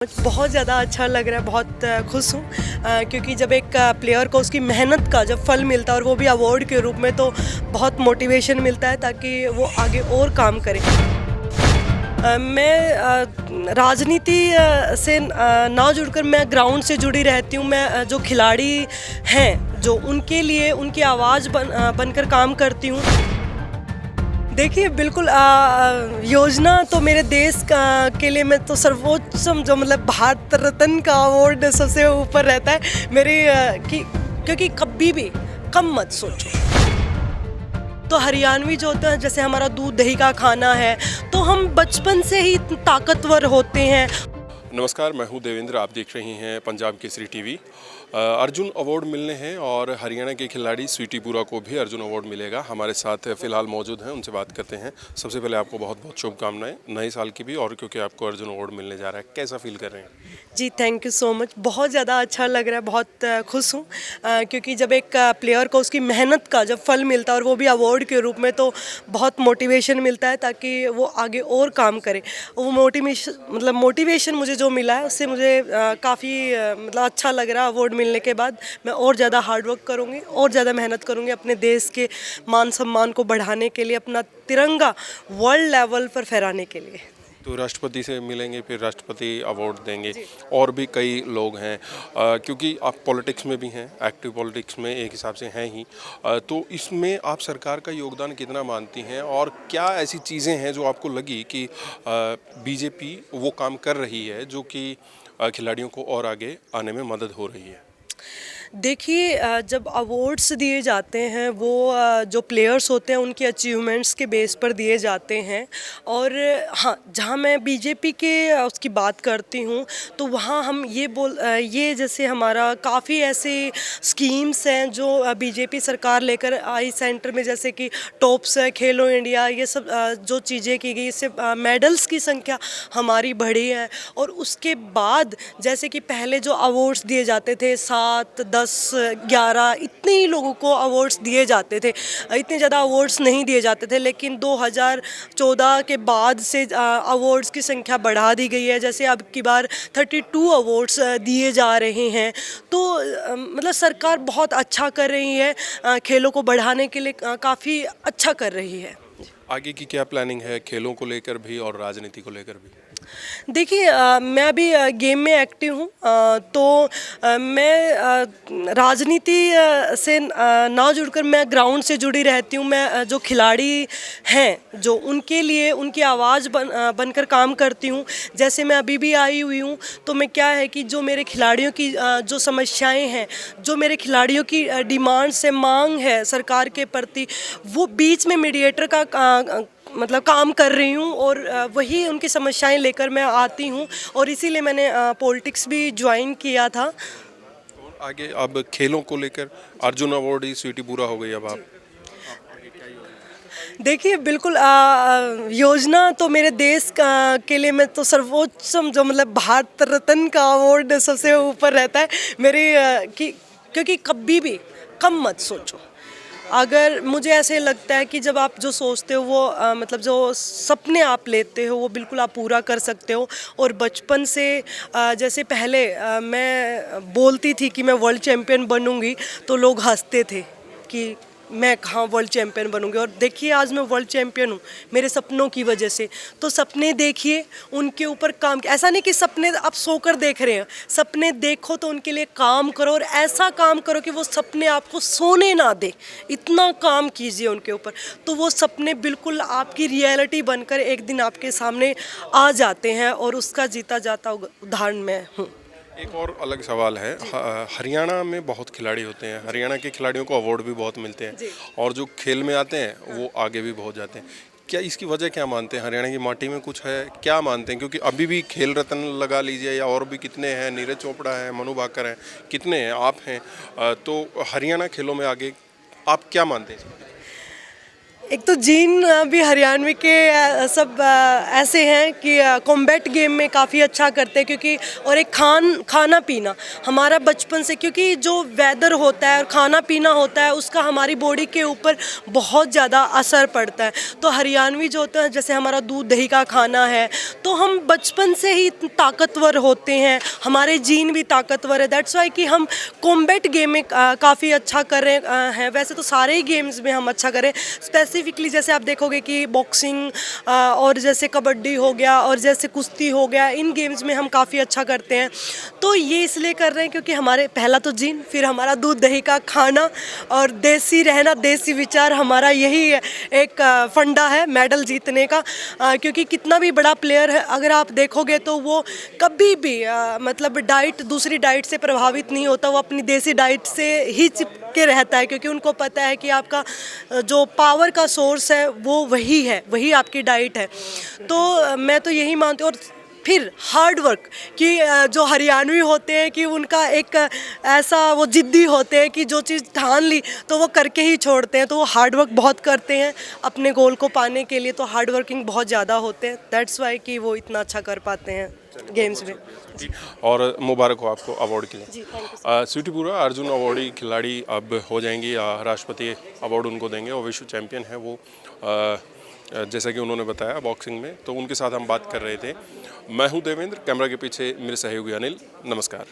बहुत ज़्यादा अच्छा लग रहा है, बहुत खुश हूँ क्योंकि जब एक प्लेयर को उसकी मेहनत का जब फल मिलता है और वो भी अवार्ड के रूप में, तो बहुत मोटिवेशन मिलता है ताकि वो आगे और काम करे। मैं राजनीति से ना जुड़कर मैं ग्राउंड से जुड़ी रहती हूँ। मैं जो खिलाड़ी हैं, जो उनके लिए उनकी आवाज़ बनकर काम करती हूँ। देखिए बिल्कुल योजना तो मेरे देश के लिए मैं तो सर्वोच्च जो मतलब भारत रत्न का अवार्ड सबसे ऊपर रहता है मेरी क्योंकि कभी भी कम मत सोचो। तो हरियाणवी जो होता है, जैसे हमारा दूध दही का खाना है, तो हम बचपन से ही ताकतवर होते हैं। नमस्कार, मैं हूं देवेंद्र। आप देख रही हैं पंजाब केसरी टीवी। अर्जुन अवार्ड मिलने हैं और हरियाणा के खिलाड़ी स्वीटी बुरा को भी अर्जुन अवार्ड मिलेगा। हमारे साथ फिलहाल मौजूद हैं, उनसे बात करते हैं। सबसे पहले आपको बहुत बहुत शुभकामनाएं नए साल की भी, और क्योंकि आपको अर्जुन अवार्ड मिलने जा रहा है, कैसा फील कर रहे हैं? जी थैंक यू सो मच। बहुत ज़्यादा अच्छा लग रहा है, बहुत खुश हूँ क्योंकि जब एक प्लेयर को उसकी मेहनत का जब फल मिलता है और वो भी अवार्ड के रूप में, तो बहुत मोटिवेशन मिलता है ताकि वो आगे और काम करे। वो मोटिवेशन मुझे जो मिला है उससे मुझे काफ़ी मतलब अच्छा लग रहा है। अवार्ड मिलने के बाद मैं और ज़्यादा हार्ड वर्क करूँगी और ज़्यादा मेहनत करूँगी अपने देश के मान सम्मान को बढ़ाने के लिए, अपना तिरंगा वर्ल्ड लेवल पर फहराने के लिए। तो राष्ट्रपति से मिलेंगे, फिर राष्ट्रपति अवार्ड देंगे, और भी कई लोग हैं क्योंकि आप पॉलिटिक्स में भी हैं, एक्टिव पॉलिटिक्स में एक हिसाब से हैं ही। तो इसमें आप सरकार का योगदान कितना मानती हैं, और क्या ऐसी चीज़ें हैं जो आपको लगी कि बीजेपी वो काम कर रही है जो कि खिलाड़ियों को और आगे आने में मदद हो रही है? देखिए जब अवार्ड्स दिए जाते हैं वो जो प्लेयर्स होते हैं उनके अचीवमेंट्स के बेस पर दिए जाते हैं। और हाँ, जहाँ मैं बीजेपी के उसकी बात करती हूँ, तो वहाँ हम ये जैसे हमारा काफ़ी ऐसे स्कीम्स हैं जो बीजेपी सरकार लेकर आई सेंटर में, जैसे कि टॉप्स है, खेलो इंडिया, ये सब जो चीज़ें की गई, इससे मेडल्स की संख्या हमारी बढ़ी है। और उसके बाद जैसे कि पहले जो अवार्ड्स दिए जाते थे 7, 10, 11 इतने ही लोगों को अवार्ड्स दिए जाते थे, इतने ज़्यादा अवार्ड्स नहीं दिए जाते थे। लेकिन 2014 के बाद से अवार्ड्स की संख्या बढ़ा दी गई है। जैसे अब की बार 32 अवार्ड्स दिए जा रहे हैं। तो मतलब सरकार बहुत अच्छा कर रही है, खेलों को बढ़ाने के लिए काफ़ी अच्छा कर रही है। आगे की क्या प्लानिंग है, खेलों को लेकर भी और राजनीति को लेकर भी? देखिए मैं अभी गेम में एक्टिव हूँ, तो मैं राजनीति से ना जुड़कर मैं ग्राउंड से जुड़ी रहती हूँ। मैं जो खिलाड़ी हैं, जो उनके लिए उनकी आवाज़ बनकर काम करती हूँ। जैसे मैं अभी भी आई हुई हूँ, तो मैं क्या है कि जो मेरे खिलाड़ियों की जो समस्याएं हैं, जो मेरे खिलाड़ियों की डिमांड्स है, मांग है सरकार के प्रति, वो बीच में मीडिएटर का मतलब काम कर रही हूँ। और वही उनकी समस्याएं लेकर मैं आती हूँ, और इसीलिए मैंने पॉलिटिक्स भी ज्वाइन किया था। और आगे अब खेलों को लेकर अर्जुन अवार्ड ही स्वीटी बुरा हो गई, अब आप आगे क्या योजना? देखिए बिल्कुल योजना तो मेरे देश के लिए मैं तो सर्वोच्च जो मतलब भारत रत्न का अवार्ड सबसे ऊपर रहता है मेरी क्योंकि कभी भी कम मत सोचो। अगर मुझे ऐसे लगता है कि जब आप जो सोचते हो वो मतलब जो सपने आप लेते हो वो बिल्कुल आप पूरा कर सकते हो। और बचपन से जैसे पहले मैं बोलती थी कि मैं वर्ल्ड चैम्पियन बनूंगी, तो लोग हंसते थे कि मैं कहाँ वर्ल्ड चैम्पियन बनूंगी। और देखिए आज मैं वर्ल्ड चैम्पियन हूँ मेरे सपनों की वजह से। तो सपने देखिए, उनके ऊपर काम, ऐसा नहीं कि सपने आप सोकर देख रहे हैं, सपने देखो तो उनके लिए काम करो, और ऐसा काम करो कि वो सपने आपको सोने ना दे, इतना काम कीजिए उनके ऊपर। तो वो सपने बिल्कुल आपकी रियलिटी बनकर एक दिन आपके सामने आ जाते हैं, और उसका जीता जाता उदाहरण मैं हूँ। एक और अलग सवाल है, हरियाणा में बहुत खिलाड़ी होते हैं, हरियाणा के खिलाड़ियों को अवार्ड भी बहुत मिलते हैं, और जो खेल में आते हैं वो आगे भी बहुत जाते हैं। क्या इसकी वजह क्या मानते हैं? हरियाणा की माटी में कुछ है, क्या मानते हैं? क्योंकि अभी भी खेल रत्न लगा लीजिए, या और भी कितने हैं, नीरज चोपड़ा है, मनु भाकर हैं, कितने हैं, आप हैं, तो हरियाणा खेलों में आगे आप क्या मानते हैं? एक तो जीन भी हरियाणवी के सब ऐसे हैं कि कॉम्बैट गेम में काफ़ी अच्छा करते हैं, क्योंकि और एक खाना पीना हमारा बचपन से, क्योंकि जो वेदर होता है और खाना पीना होता है उसका हमारी बॉडी के ऊपर बहुत ज़्यादा असर पड़ता है। तो हरियाणवी जो होता है, जैसे हमारा दूध दही का खाना है, तो हम बचपन से ही ताकतवर होते हैं, हमारे जीन भी ताकतवर है। दैट्स वाई कि हम कॉम्बैट गेम में काफ़ी अच्छा कर रहे हैं। वैसे तो सारे ही गेम्स में हम अच्छा करें, स्पेसिफिकली जैसे आप देखोगे कि बॉक्सिंग और जैसे कबड्डी हो गया और जैसे कुश्ती हो गया, इन गेम्स में हम काफ़ी अच्छा करते हैं। तो ये इसलिए कर रहे हैं क्योंकि हमारे पहला तो जीन, फिर हमारा दूध दही का खाना और देसी रहना, देसी विचार, हमारा यही एक फंडा है मेडल जीतने का। क्योंकि कितना भी बड़ा प्लेयर है, अगर आप देखोगे तो वो कभी भी मतलब डाइट, दूसरी डाइट से प्रभावित नहीं होता, वो अपनी देसी डाइट से ही चिपके रहता है, क्योंकि उनको पता है कि आपका जो पावर का सोर्स है वो वही है, वही आपकी डाइट है। तो मैं तो यही मानती हूँ। और फिर हार्ड वर्क, कि जो हरियाणवी होते हैं कि उनका एक ऐसा वो जिद्दी होते हैं कि जो चीज़ ठान ली तो वो करके ही छोड़ते हैं। तो वो हार्ड वर्क बहुत करते हैं अपने गोल को पाने के लिए, तो हार्ड वर्किंग बहुत ज़्यादा होते हैं। दैट्स वाई कि वो इतना अच्छा कर पाते हैं गेम्स में। और मुबारक हो आपको अवार्ड के लिए। जी, थैंक यू। स्वीटी पूरा अर्जुन अवार्डी खिलाड़ी अब हो जाएंगी, राष्ट्रपति अवार्ड उनको देंगे और विश्व चैंपियन है वो, जैसा कि उन्होंने बताया बॉक्सिंग में। तो उनके साथ हम बात कर रहे थे। मैं हूं देवेंद्र, कैमरा के पीछे मेरे सहयोगी अनिल। नमस्कार।